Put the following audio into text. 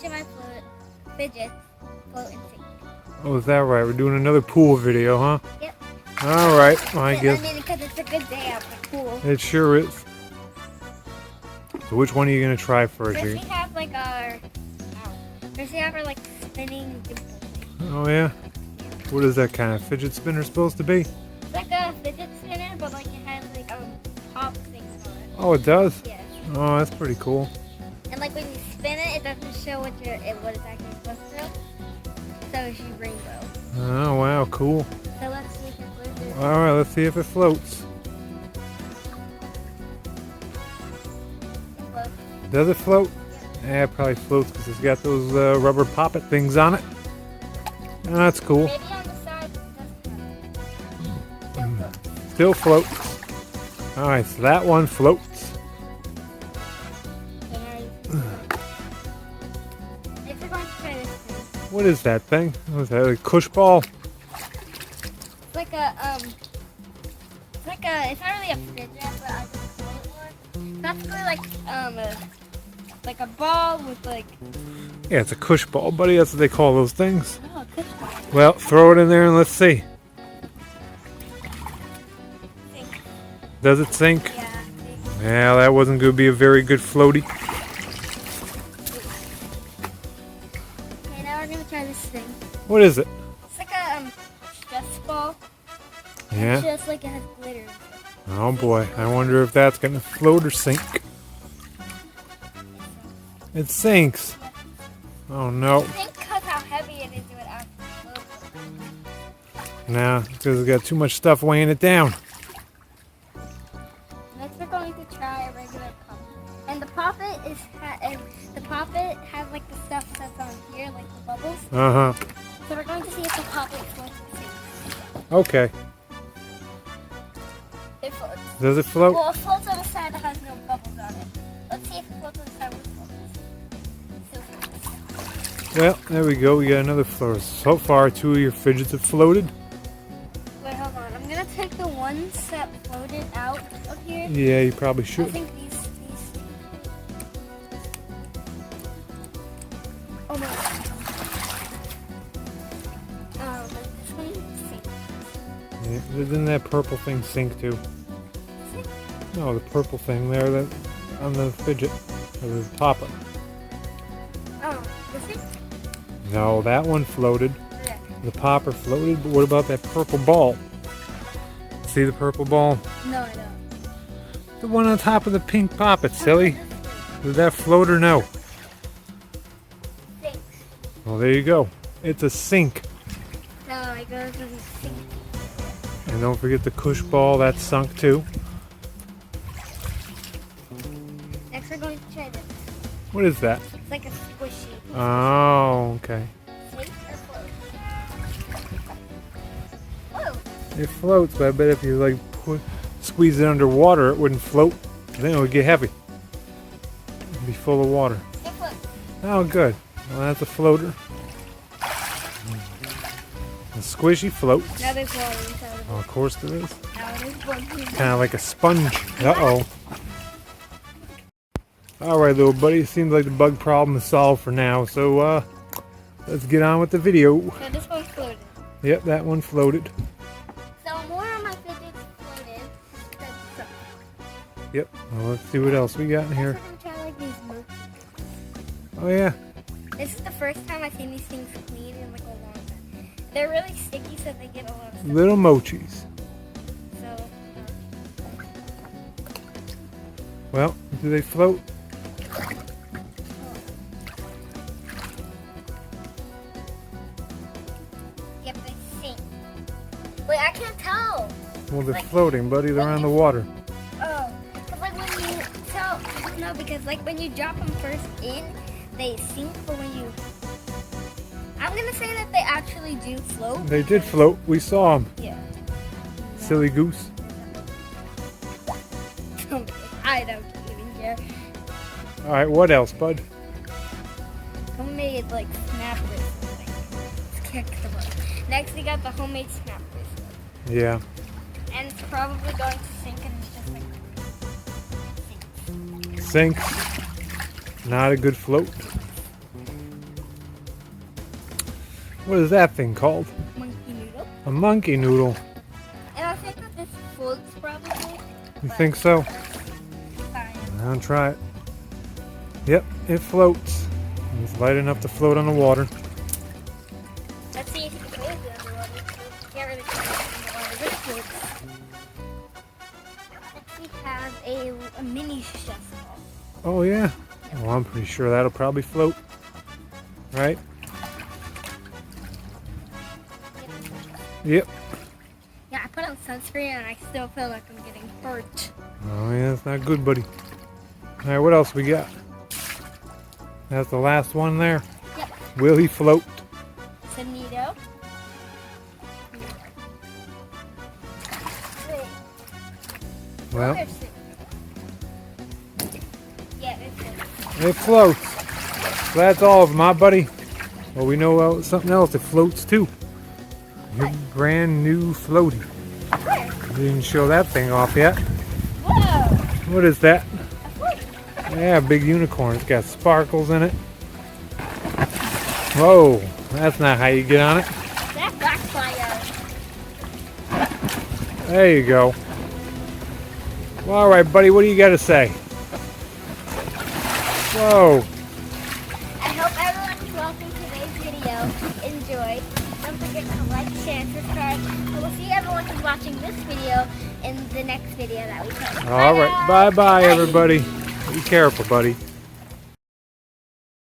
each of my fidgets float and sink. Oh, is that right? We're doing another pool video, huh? Yep. All right. Well, I guess. I mean, because it's a good day out for pool. It sure is. So which one are you going to try first? First we have like our... First we have our like spinning dimple thing. Oh, yeah? What is that kind of fidget spinner supposed to be? It's like a fidget spinner, but like it has like pop things on it. Oh, it does? Yeah. Oh, that's pretty cool. And like when you spin it, it doesn't show what it's actually supposed to show. So it's your rainbow. Oh, wow, cool. So let's see if it floats. All right, let's see if it floats. It floats. Does it float? Yeah, it probably floats because it's got those rubber poppet things on it. Oh, that's cool. Maybe on the side it doesn't have it. Still Still floats. floats. All right, so that one floats. If we're going to try this thing. What is that thing? What is that, a cush ball? It's like it's not really a fidget, but I just call it one. That's really like a ball with like... Yeah, it's a cush ball, buddy. That's what they call those things. Oh, a cush ball. Well, throw it in there and let's see. Sink. Does it sink? Yeah. Yeah, that wasn't going to be a very good floaty. Okay, now we're going to try this thing. What is it? It's like a stress ball. Yeah. It's just like it has glitter. Oh boy, I wonder if that's going to float or sink. It sinks. Oh no. I think because how heavy it is, it would actually float. Nah, because it's got too much stuff weighing it down. Next, we're going to try a regular poppet. And the poppet has like the stuff that's on here, like the bubbles. Uh-huh. So we're going to see if the poppet floats or sinks. Okay. It floats. Does it float? Well, it floats on the side that has no bubbles on it. Let's see if it floats on the side with bubbles. Still floats. Well, there we go. We got another float. So far, 2 of your fidgets have floated. Wait, hold on. I'm gonna take the ones that floated out of here. Yeah, you probably I should. think these. Oh my god. This one sinks. Yeah, didn't that purple thing sink too? No, the purple thing there that on the fidget, or the popper. Oh, this thing? No, that one floated. Yeah. The popper floated, but what about that purple ball? See the purple ball? No, I don't. The one on top of the pink poppet, silly. Did that float or no? Sinks. Well, there you go. It's a sink. No, it goes in the sink. And don't forget the cush ball, that's sunk too. Next, we're going to try this. What is that? It's like a squishy. Oh, okay. Sink or float? Whoa! It floats, but I bet if you like squeeze it underwater, it wouldn't float. Then it would get heavy. It'd be full of water. It floats. Oh, good. Well, that's a floater. A squishy float. Now there's water inside of it. Oh, of course there is. Now there's one. Kind of like a sponge. Uh-oh. Alright, little buddy. Seems like the bug problem is solved for now. So, let's get on with the video. So this one's floated. Yep, that one floated. So more of my fidgets floated. That's some. Yep. Well, let's see what else we got in here. Next, we're gonna try like these mochi. Oh, yeah. This is the first time I've seen these things clean in like a long time. They're really sticky, so they get a lot of stuff. Little mochis. So, Well, do they float? yep, they sink. Wait, I can't tell. Well, they're Like- floating, buddy. They're on the water. Oh, but like when you no, because like when you drop them first in, they sink. But when you, I'm gonna say that they actually do float. They did float. We saw them. Yeah. Silly goose. I don't even care. Alright, what else, bud? Homemade like snap bracelet thing. Let's kick the butt. Next we got the homemade snap bracelet. Yeah. And it's probably going to sink and it's just like Sinks. Not a good float. What is that thing called? Monkey noodle. A monkey noodle. And I think that this floats probably. You but think so? fine. I'll try it. Yep, it floats. It's light enough to float on the water. Let's see if you can hold it underwater. Get rid of it underwater. This floats. Next we have a mini chef ball. Oh yeah? Well, I'm pretty sure that'll probably float. Right? Yep. Yeah, I put on sunscreen and I still feel like I'm getting burnt. Oh yeah, that's not good, buddy. Alright, what else we got? That's the last one there. Yep. Will he float? Sonito. Well, Yeah, it's it floats. So that's all of them, huh, buddy? Well, we know something else that floats too. Your brand new floaty. You didn't show that thing off yet. Whoa! What is that? A float. Yeah, big unicorn. It's got sparkles in it. Whoa, that's not how you get on it. That backfire. There you go. Well, all right, buddy, what do you got to say? Whoa. I hope everyone who's watching today's video enjoyed. Don't forget to like, share, and subscribe. And we'll see everyone who's watching this video in the next video that we post. All right, bye-bye, everybody. Be careful, buddy.